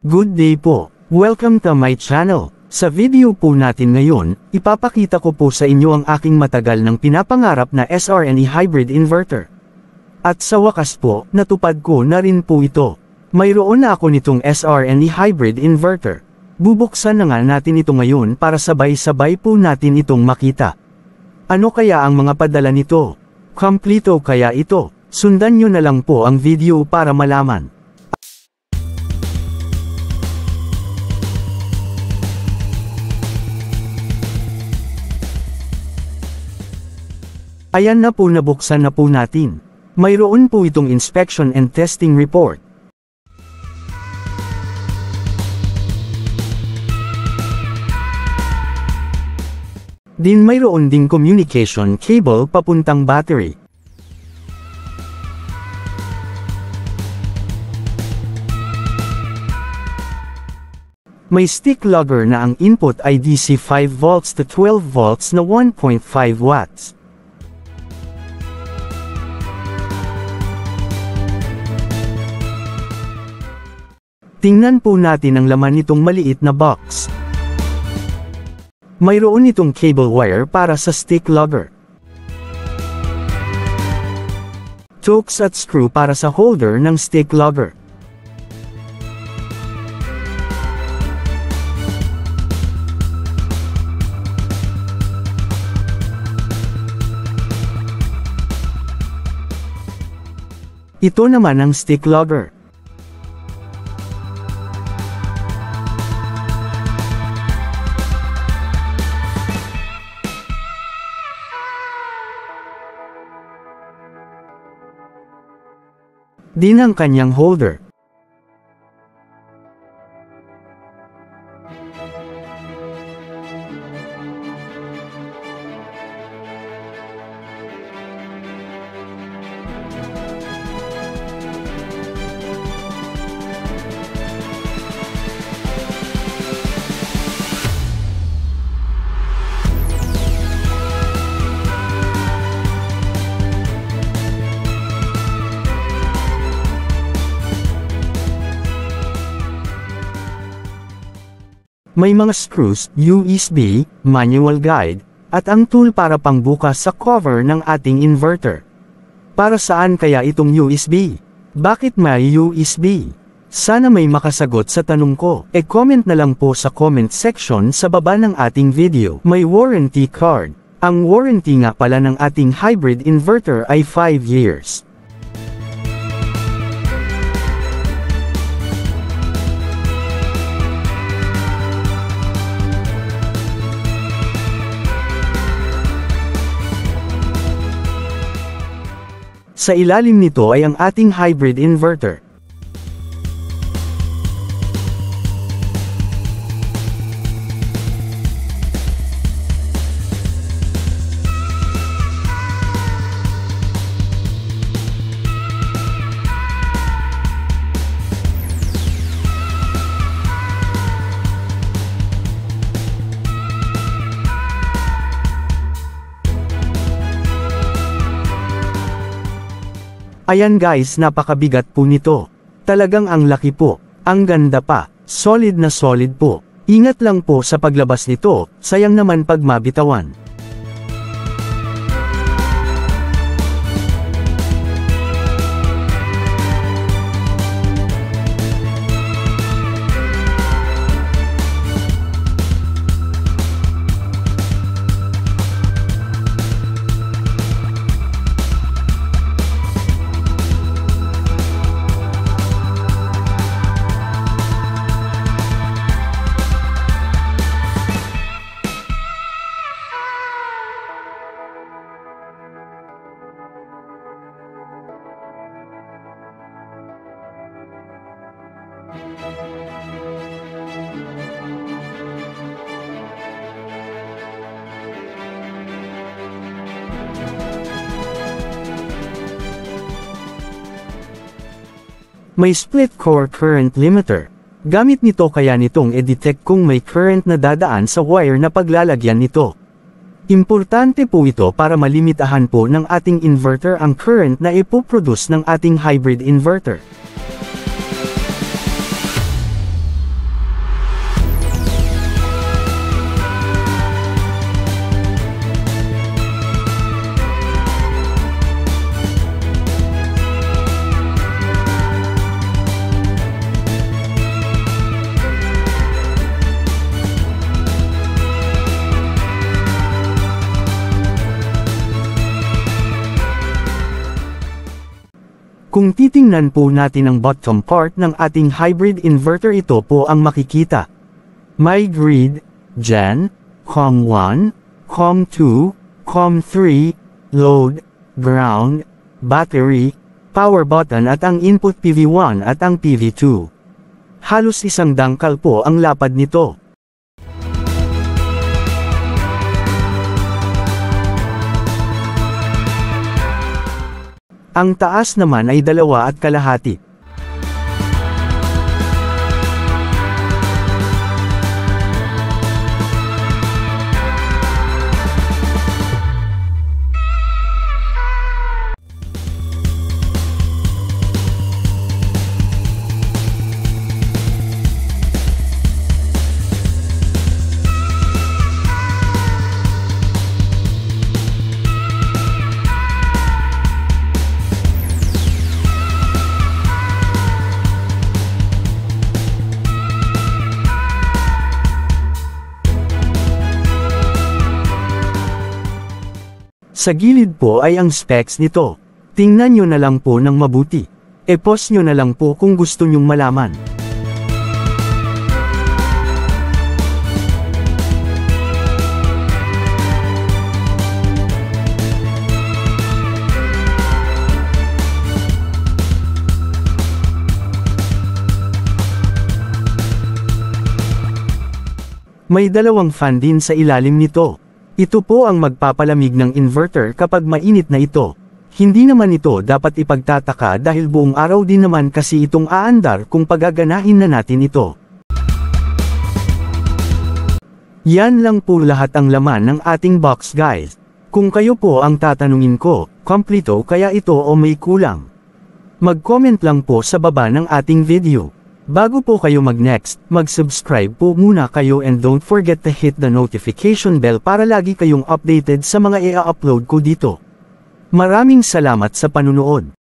Good day po. Welcome to my channel. Sa video po natin ngayon, ipapakita ko po sa inyo ang aking matagal nang pinapangarap na SRNE hybrid inverter. At sa wakas po, natupad ko na rin po ito. Mayroon na ako nitong SRNE hybrid inverter. Bubuksan na nga natin ito ngayon para sabay-sabay po natin itong makita. Ano kaya ang mga padala nito? Kompleto kaya ito? Sundan nyo na lang po ang video para malaman. Ayan na po, nabuksan na po natin. Mayroon po itong inspection and testing report. Din mayroon ding communication cable papuntang battery. May stick logger na ang input ay DC 5 volts to 12 volts na 1.5 watts. Tingnan po natin ang laman nitong maliit na box. Mayroon itong cable wire para sa stick logger. Hooks at screw para sa holder ng stick logger. Ito naman ang stick logger. Din ang kanyang holder. May mga screws, USB, manual guide, at ang tool para pangbukas sa cover ng ating inverter. Para saan kaya itong USB? Bakit may USB? Sana may makasagot sa tanong ko. Comment na lang po sa comment section sa baba ng ating video. May warranty card. Ang warranty nga pala ng ating hybrid inverter ay 5 years. Sa ilalim nito ay ang ating hybrid inverter. Ayan guys, napakabigat po nito. Talagang ang laki po. Ang ganda pa. Solid na solid po. Ingat lang po sa paglabas nito, sayang naman pag mabitawan. May split core current limiter. Gamit nito kaya nitong i-detect kung may current na dadaan sa wire na paglalagyan nito. Importante po ito para malimitahan po ng ating inverter ang current na ipoproduce ng ating hybrid inverter. Kung titingnan po natin ang bottom part ng ating hybrid inverter, ito po ang makikita. May grid, gen, COM1, COM2, COM3, load, ground, battery, power button at ang input PV1 at ang PV2. Halos isang dangkal po ang lapad nito. Ang taas naman ay 2.5. Sa gilid po ay ang specs nito. Tingnan nyo na lang po ng mabuti. E-pause nyo na lang po kung gusto nyong malaman. May dalawang fan din sa ilalim nito. Ito po ang magpapalamig ng inverter kapag mainit na ito. Hindi naman ito dapat ipagtataka dahil buong araw din naman kasi itong aandar kung pagaganahin na natin ito. Yan lang po lahat ang laman ng ating box guys. Kung kayo po ang tatanungin ko, kompleto kaya ito o may kulang? Mag-comment lang po sa baba ng ating video. Bago po kayo mag-next, mag-subscribe po muna kayo and don't forget to hit the notification bell para lagi kayong updated sa mga i-upload ko dito. Maraming salamat sa panunood.